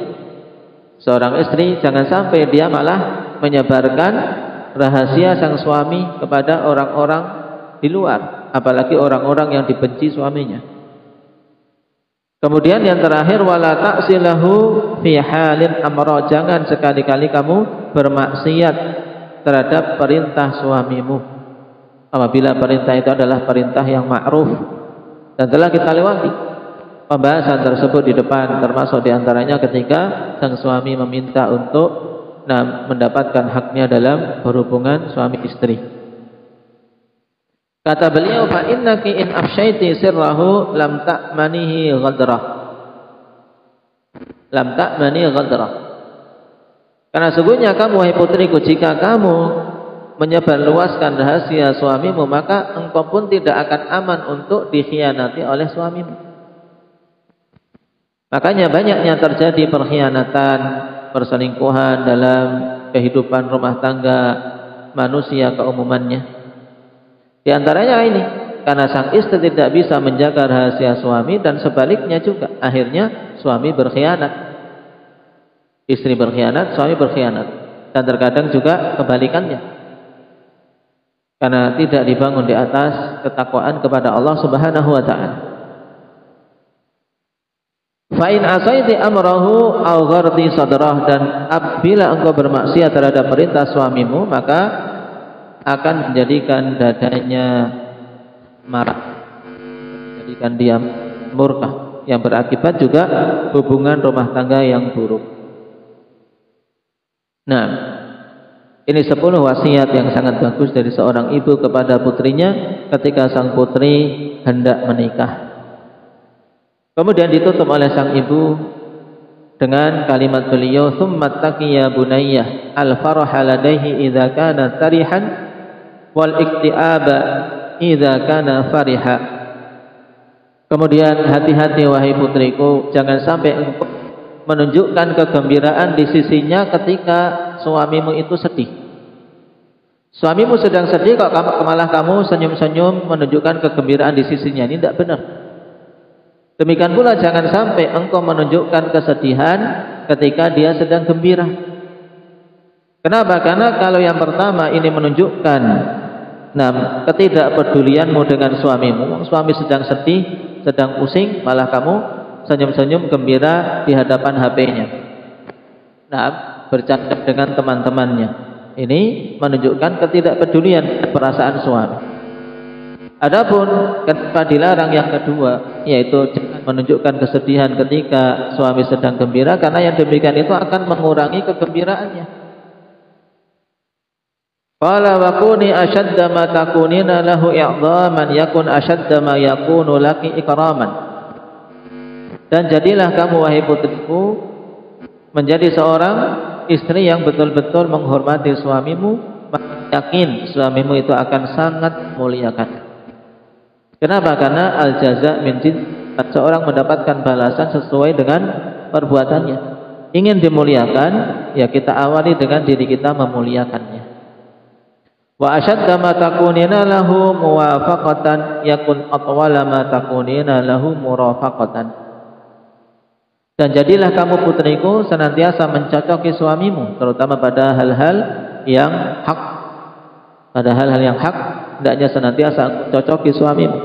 Seorang istri jangan sampai dia malah menyebarkan rahasia sang suami kepada orang-orang di luar, apalagi orang-orang yang dibenci suaminya. Kemudian yang terakhir, wala ta'silahu fi halin amra, jangan sekali-kali kamu bermaksiat terhadap perintah suamimu apabila perintah itu adalah perintah yang ma'ruf dan telah kita lewati. pembahasan tersebut di depan, termasuk diantaranya ketika sang suami meminta untuk mendapatkan haknya dalam berhubungan suami istri. Kata beliau, fa innaki in afsyaiti sirrahu lam ta'manihi ghadrah. Lam ta'mani ghadrah. Karena sungguhnya kamu, wahai putriku, jika kamu menyebarluaskan rahasia suamimu, maka engkau pun tidak akan aman untuk dikhianati oleh suamimu. Makanya banyaknya terjadi perkhianatan, perselingkuhan dalam kehidupan rumah tangga manusia keumumannya. Di antaranya ini, karena sang istri tidak bisa menjaga rahasia suami, dan sebaliknya juga, akhirnya suami berkhianat. Istri berkhianat, suami berkhianat. Dan terkadang juga kebalikannya, karena tidak dibangun di atas ketakwaan kepada Allah Subhanahu wa ta'ala. Fa in asaiti amrahu aw ghardi sadrah, dan apabila engkau bermaksiat terhadap perintah suamimu, maka akan menjadikan dadanya marah, menjadikan dia murka, yang berakibat juga hubungan rumah tangga yang buruk. Nah, ini 10 wasiat yang sangat bagus dari seorang ibu kepada putrinya ketika sang putri hendak menikah. Kemudian ditutup oleh sang ibu dengan kalimat beliau, "Tsumma taqi ya bunayya al-faraha ladaihi idza kana tarihan wal iktiaba idza kana fariha." Kemudian hati-hati wahai putriku, jangan sampai engkau menunjukkan kegembiraan di sisinya ketika suamimu itu sedih. Suamimu sedang sedih kok malah kamu senyum-senyum menunjukkan kegembiraan di sisinya, ini tidak benar. Demikian pula jangan sampai engkau menunjukkan kesedihan ketika dia sedang gembira. Kenapa? Karena kalau yang pertama ini menunjukkan ketidakpedulianmu dengan suamimu. Suami sedang sedih, sedang pusing, malah kamu senyum-senyum gembira di hadapan HP-nya. Bercanda dengan teman-temannya. Ini menunjukkan ketidakpedulian perasaan suami. Adapun kenapa dilarang yang kedua, yaitu jangan menunjukkan kesedihan ketika suami sedang gembira, karena yang demikian itu akan mengurangi kegembiraannya. Qala wa kuni ashadda ma takunina lahu i'dhaman yakun ashadda ma yakunu laki ikraman. Dan jadilah kamu wahai putriku menjadi seorang istri yang betul-betul menghormati suamimu, maka yakin suamimu itu akan sangat memuliakan. Kenapa? Karena al-jaza min jins, seorang mendapatkan balasan sesuai dengan perbuatannya. Ingin dimuliakan, ya kita awali dengan diri kita memuliakannya. Wa ashadda ma takunina lahu muwafaqatan yakun atwala ma takunina lahu murafaqatan. Dan jadilah kamu putriku senantiasa mencocoki suamimu, terutama pada hal-hal yang hak. Pada hal-hal yang hak, hendaknya senantiasa cocoki suamimu,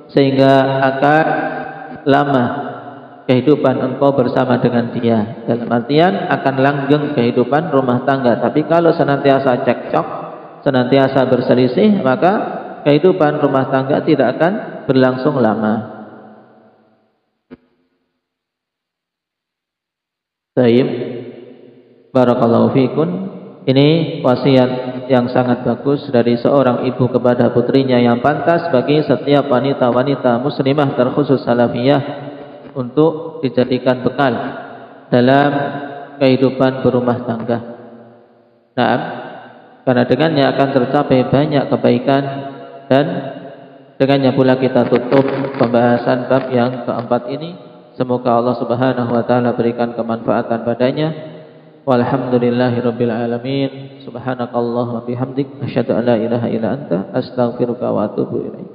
sehingga akan lama kehidupan engkau bersama dengan dia. Dalam artian akan langgeng kehidupan rumah tangga. Tapi kalau senantiasa cekcok, senantiasa berselisih, maka kehidupan rumah tangga tidak akan berlangsung lama. Baik, barakallahu fikum. Ini wasiat yang sangat bagus dari seorang ibu kepada putrinya, yang pantas bagi setiap wanita-wanita muslimah terkhusus salafiyah untuk dijadikan bekal dalam kehidupan berumah tangga. Nah, karena dengannya akan tercapai banyak kebaikan, dan dengannya pula kita tutup pembahasan bab yang keempat ini. Semoga Allah Subhanahu wa taala berikan kemanfaatan padanya. Walhamdulillahirabbil alamin. Subhanakallahumma bihamdik asyhadu an la ilaha illa anta astaghfiruka wa atubu ilaik.